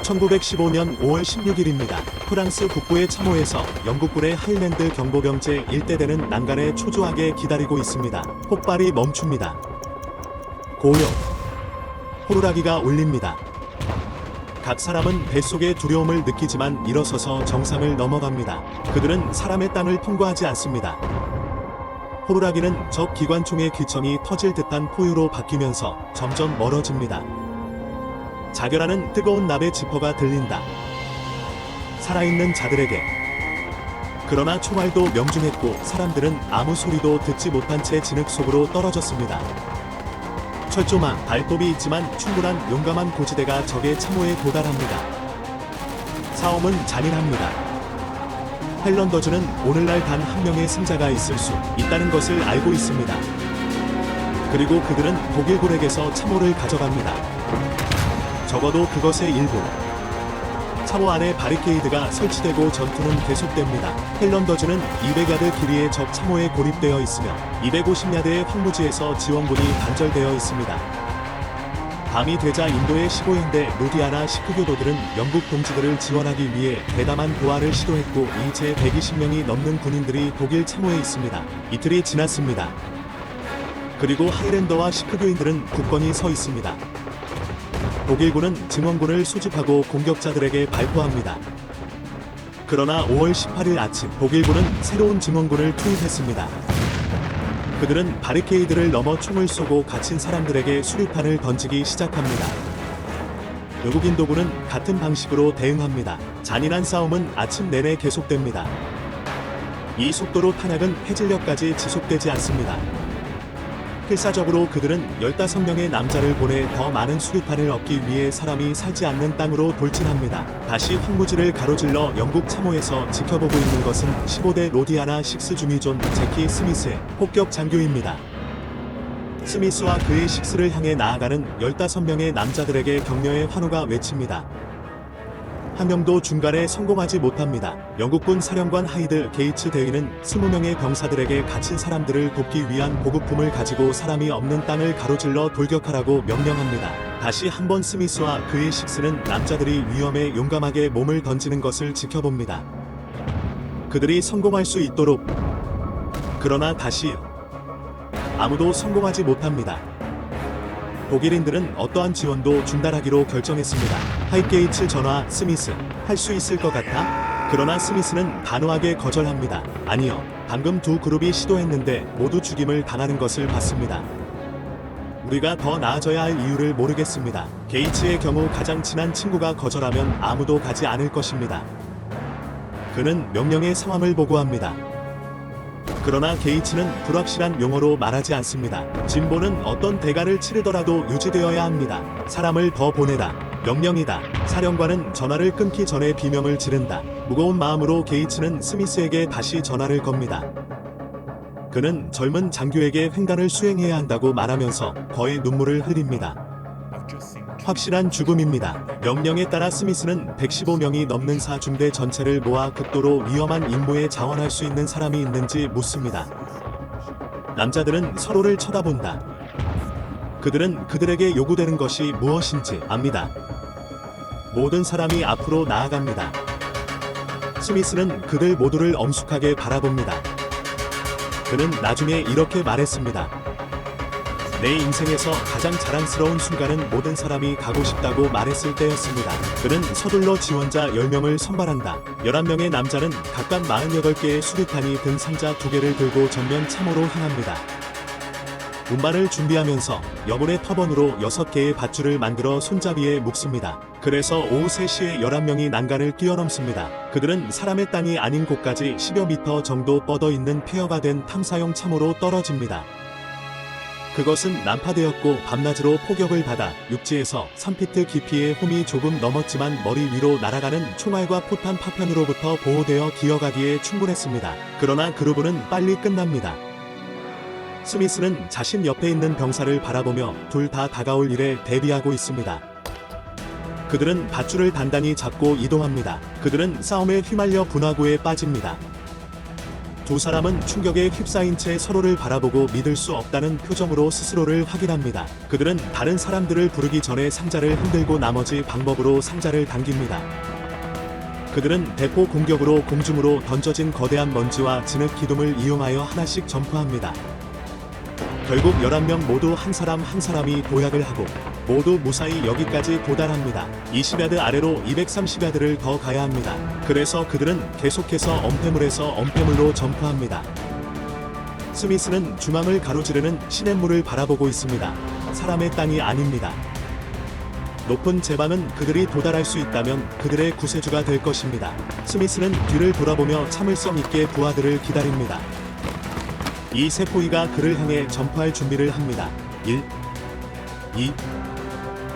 1915년 5월 16일입니다. 프랑스 북부의 참호에서 영국군의 하일랜드 경보병 제1대대는 난간에 초조하게 기다리고 있습니다. 폭발이 멈춥니다. 고요. 호루라기가 울립니다. 각 사람은 뱃속의 두려움을 느끼지만 일어서서 정상을 넘어갑니다. 그들은 사람의 땅을 통과하지 않습니다. 호루라기는 적 기관총의 귀청이 터질 듯한 포유로 바뀌면서 점점 멀어집니다. 자결하는 뜨거운 납의 지퍼가 들린다. 살아있는 자들에게. 그러나 총알도 명중했고 사람들은 아무 소리도 듣지 못한 채 진흙 속으로 떨어졌습니다. 철조망, 발톱이 있지만 충분한 용감한 고지대가 적의 참호에 도달합니다. 싸움은 잔인합니다. 헬런더즈는 오늘날 단 한 명의 승자가 있을 수 있다는 것을 알고 있습니다. 그리고 그들은 독일군에게서 참호를 가져갑니다. 적어도 그것의 일부. 참호 안에 바리케이드가 설치되고 전투는 계속됩니다. 헬런더즈는 200야드 길이의 적 참호에 고립되어 있으며 250야드의 황무지에서 지원군이 단절되어 있습니다. 밤이 되자 인도의 15형대 루디아나 시크교도들은 영국 동지들을 지원하기 위해 대담한 도하를 시도했고 이제 120명이 넘는 군인들이 독일 참호에 있습니다. 이틀이 지났습니다. 그리고 하이랜더와 시크교인들은 굳건히 서 있습니다. 독일군은 증원군을 소집하고 공격자들에게 발포합니다. 그러나 5월 18일 아침 독일군은 새로운 증원군을 투입했습니다. 그들은 바리케이드를 넘어 총을 쏘고 갇힌 사람들에게 수류탄을 던지기 시작합니다. 외국인도군은 같은 방식으로 대응합니다. 잔인한 싸움은 아침 내내 계속됩니다. 이 속도로 탄약은 해질녘까지 지속되지 않습니다. 필사적으로 그들은 15명의 남자를 보내 더 많은 수류탄을 얻기 위해 사람이 살지 않는 땅으로 돌진합니다. 다시 황무지를 가로질러 영국 참호에서 지켜보고 있는 것은 15대 로디아나 6 중위존 제키 스미스의 폭격 장교입니다. 스미스와 그의 6를 향해 나아가는 15명의 남자들에게 격려의 환호가 외칩니다. 한 명도 중간에 성공하지 못합니다. 영국군 사령관 하이드 게이츠 대위는 20명의 병사들에게 갇힌 사람들을 돕기 위한 보급품을 가지고 사람이 없는 땅을 가로질러 돌격하라고 명령합니다. 다시 한번 스미스와 그의 6는 남자들이 위험에 용감하게 몸을 던지는 것을 지켜봅니다. 그들이 성공할 수 있도록. 그러나 다시 아무도 성공하지 못합니다. 독일인들은 어떠한 지원도 중단하기로 결정했습니다. 하이게이츠 전화, 스미스, 할 수 있을 것 같아? 그러나 스미스는 단호하게 거절합니다. 아니요. 방금 두 그룹이 시도했는데 모두 죽임을 당하는 것을 봤습니다. 우리가 더 나아져야 할 이유를 모르겠습니다. 게이츠의 경우 가장 친한 친구가 거절하면 아무도 가지 않을 것입니다. 그는 명령의 상황을 보고합니다. 그러나 게이츠는 불확실한 용어로 말하지 않습니다. 진보는 어떤 대가를 치르더라도 유지되어야 합니다. 사람을 더 보내다. 명령이다. 사령관은 전화를 끊기 전에 비명을 지른다. 무거운 마음으로 게이츠는 스미스에게 다시 전화를 겁니다. 그는 젊은 장교에게 횡단을 수행해야 한다고 말하면서 거의 눈물을 흘립니다. 확실한 죽음입니다. 명령에 따라 스미스는 115명이 넘는 4중대 전체를 모아 극도로 위험한 임무에 자원할 수 있는 사람이 있는지 묻습니다. 남자들은 서로를 쳐다본다. 그들은 그들에게 요구되는 것이 무엇인지 압니다. 모든 사람이 앞으로 나아갑니다. 스미스는 그들 모두를 엄숙하게 바라봅니다. 그는 나중에 이렇게 말했습니다. 내 인생에서 가장 자랑스러운 순간은 모든 사람이 가고 싶다고 말했을 때였습니다. 그는 서둘러 지원자 10명을 선발한다. 11명의 남자는 각각 48개의 수류탄이 든 상자 2개를 들고 전면 참호로 향합니다. 운반을 준비하면서 여분의 터번으로 6개의 밧줄을 만들어 손잡이에 묶습니다. 그래서 오후 3시에 11명이 난간을 뛰어넘습니다. 그들은 사람의 땅이 아닌 곳까지 10여 미터 정도 뻗어 있는 폐허가 된 탐사용 참호로 떨어집니다. 그것은 난파되었고 밤낮으로 포격을 받아 육지에서 3피트 깊이의 홈이 조금 넘었지만 머리 위로 날아가는 총알과 포탄 파편으로부터 보호되어 기어가기에 충분했습니다. 그러나 그루브는 빨리 끝납니다. 스미스는 자신 옆에 있는 병사를 바라보며 둘 다 다가올 일에 대비하고 있습니다. 그들은 밧줄을 단단히 잡고 이동합니다. 그들은 싸움에 휘말려 분화구에 빠집니다. 두 사람은 충격에 휩싸인 채 서로를 바라보고 믿을 수 없다는 표정으로 스스로를 확인합니다. 그들은 다른 사람들을 부르기 전에 상자를 흔들고 나머지 방법으로 상자를 당깁니다. 그들은 대포 공격으로 공중으로 던져진 거대한 먼지와 진흙 기둥을 이용하여 하나씩 점프합니다. 결국 11명 모두 한 사람 한 사람이 도약을 하고 모두 무사히 여기까지 도달합니다. 20야드 아래로 230야드를 더 가야 합니다. 그래서 그들은 계속해서 엄폐물에서 엄폐물로 점프합니다. 스미스는 중앙을 가로지르는 시냇물을 바라보고 있습니다. 사람의 땅이 아닙니다. 높은 제방은 그들이 도달할 수 있다면 그들의 구세주가 될 것입니다. 스미스는 뒤를 돌아보며 참을성 있게 부하들을 기다립니다. 이 세포이가 그를 향해 점프할 준비를 합니다. 1, 2,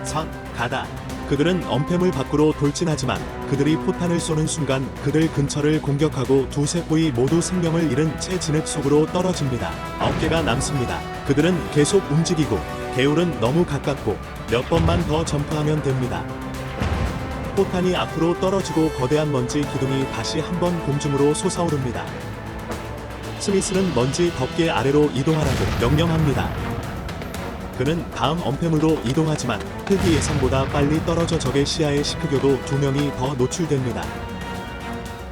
3, 가다. 그들은 엄폐물 밖으로 돌진하지만 그들이 포탄을 쏘는 순간 그들 근처를 공격하고 두 세포이 모두 생명을 잃은 채 진흙 속으로 떨어집니다. 9개가 남습니다. 그들은 계속 움직이고 개울은 너무 가깝고 몇 번만 더 점프하면 됩니다. 포탄이 앞으로 떨어지고 거대한 먼지 기둥이 다시 한번 공중으로 솟아오릅니다. 스미스는 먼지 덮개 아래로 이동하라고 명령합니다. 그는 다음 엄폐물로 이동하지만 흙이 예상보다 빨리 떨어져 적의 시야에 시크교도 2명이 더 노출됩니다.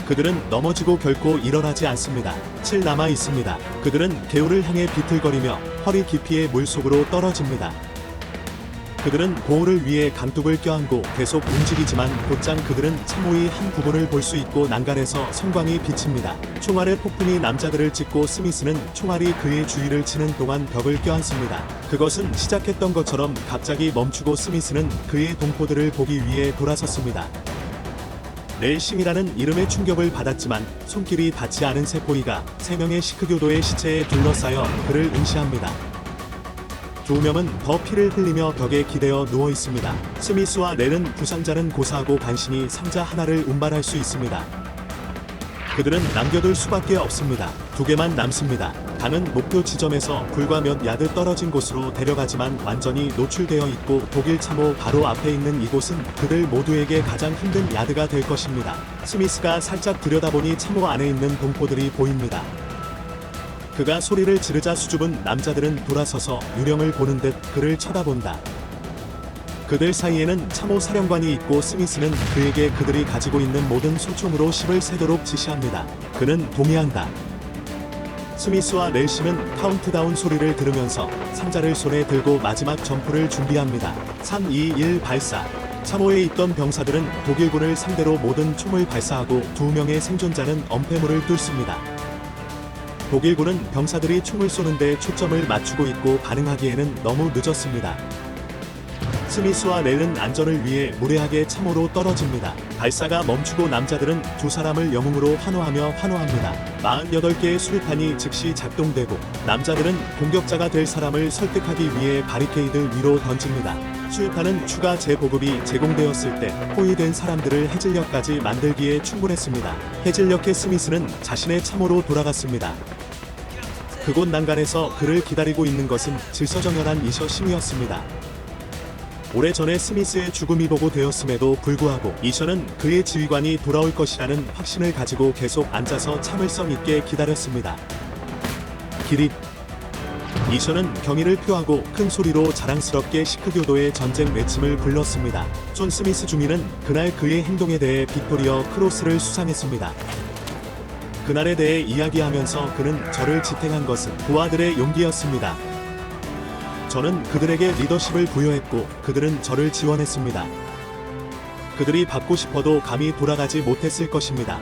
그들은 넘어지고 결코 일어나지 않습니다. 7 남아 있습니다. 그들은 개울을 향해 비틀거리며 허리 깊이의 물속으로 떨어집니다. 그들은 보호를 위해 강둑을 껴안고 계속 움직이지만 곧장 그들은 참호의 한 부분을 볼 수 있고 난간에서 성광이 비칩니다. 총알의 폭풍이 남자들을 찍고 스미스는 총알이 그의 주위를 치는 동안 벽을 껴안습니다. 그것은 시작했던 것처럼 갑자기 멈추고 스미스는 그의 동포들을 보기 위해 돌아섰습니다. 넬싱이라는 이름의 충격을 받았지만 손길이 닿지 않은 세포이가 3명의 시크교도의 시체에 둘러싸여 그를 응시합니다. 2명은 더 피를 흘리며 벽에 기대어 누워 있습니다. 스미스와 넬은 부상자는 고사하고 간신히 상자 하나를 운반할 수 있습니다. 그들은 남겨둘 수밖에 없습니다. 2개만 남습니다. 단은 목표 지점에서 불과 몇 야드 떨어진 곳으로 데려가지만 완전히 노출되어 있고 독일 참호 바로 앞에 있는 이곳은 그들 모두에게 가장 힘든 야드가 될 것입니다. 스미스가 살짝 들여다보니 참호 안에 있는 동포들이 보입니다. 그가 소리를 지르자 수줍은 남자들은 돌아서서 유령을 보는 듯 그를 쳐다본다. 그들 사이에는 참호 사령관이 있고 스미스는 그에게 그들이 가지고 있는 모든 소총으로 10을 세도록 지시합니다. 그는 동의한다. 스미스와 넬심은 카운트다운 소리를 들으면서 상자를 손에 들고 마지막 점프를 준비합니다. 3, 2, 1 발사. 참호에 있던 병사들은 독일군을 상대로 모든 총을 발사하고 2명의 생존자는 엄폐물을 뚫습니다. 독일군은 병사들이 총을 쏘는데 초점을 맞추고 있고 반응하기에는 너무 늦었습니다. 스미스와 넬은 안전을 위해 무례하게 참호로 떨어집니다. 발사가 멈추고 남자들은 2사람을 영웅으로 환호합니다. 48개의 수류탄이 즉시 작동되고 남자들은 공격자가 될 사람을 설득하기 위해 바리케이드 위로 던집니다. 수류탄은 추가 재보급이 제공되었을 때 포위된 사람들을 해질녘까지 만들기에 충분했습니다. 해질녘의 스미스는 자신의 참호로 돌아갔습니다. 그곳 난간에서 그를 기다리고 있는 것은 질서정연한 이셔심이었습니다. 오래전에 스미스의 죽음이 보고되었음에도 불구하고 이셔는 그의 지휘관이 돌아올 것이라는 확신을 가지고 계속 앉아서 참을성 있게 기다렸습니다. 기립. 이셔는 경의를 표하고 큰 소리로 자랑스럽게 시크교도의 전쟁 외침을 불렀습니다. 존 스미스 중위는 그날 그의 행동에 대해 빅토리어 크로스를 수상했습니다. 그날에 대해 이야기하면서 그는 저를 지탱한 것은 부하들의 용기였습니다. 저는 그들에게 리더십을 부여했고 그들은 저를 지원했습니다. 그들이 받고 싶어도 감히 돌아가지 못했을 것입니다.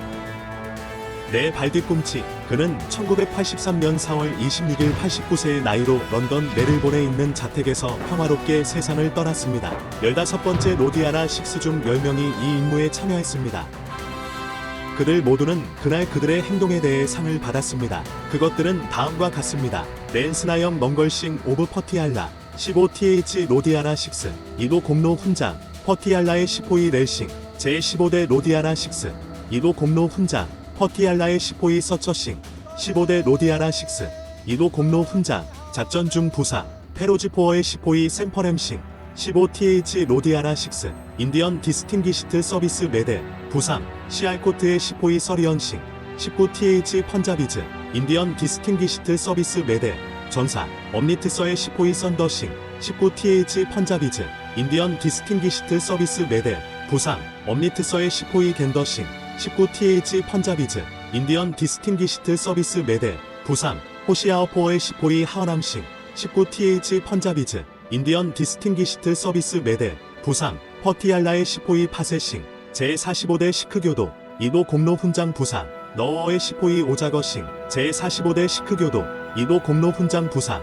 내 발뒤꿈치. 그는 1983년 4월 26일 89세의 나이로 런던 메릴본에 있는 자택에서 평화롭게 세상을 떠났습니다. 15번째 로디아나 6 중 10명이 이 임무에 참여했습니다. 그들 모두는 그날 그들의 행동에 대해 상을 받았습니다. 그것들은 다음과 같습니다. 랜스나영 멍걸싱 오브 퍼티알라 15th 로디아나 6 2도 공로 훈장 퍼티알라의 15위 렐싱 제15대 로디아나 6 2도 공로 훈장 퍼티알라의 15위 서처싱 15대 로디아나 6 2도 공로 훈장 작전 중 부상 페로지포어의 15위 샘퍼램싱 15th 로디아나 6 인디언 디스팅기시트 서비스 메델 부상 시알코트의 15위 서리언싱 19th 펀자비즈, 인디언 디스팅기시트 서비스 메델, 전사, 엄리트서의 15위 썬더싱, 19th 펀자비즈, 인디언 디스팅기시트 서비스 메델, 부상, 엄리트서의 15위 겐더싱, 19th 펀자비즈, 인디언 디스팅기시트 서비스 메델, 부상, 호시아어포의 15위 하어남싱, 19th 펀자비즈, 인디언 디스팅기시트 서비스 메델, 부상, 퍼티알라의 15위 파세싱, 제45대 시크교도, 이도 공로 훈장 부상, 너어의 15위 오자거싱, 제45대 시크교도, 이도 공로 훈장 부상,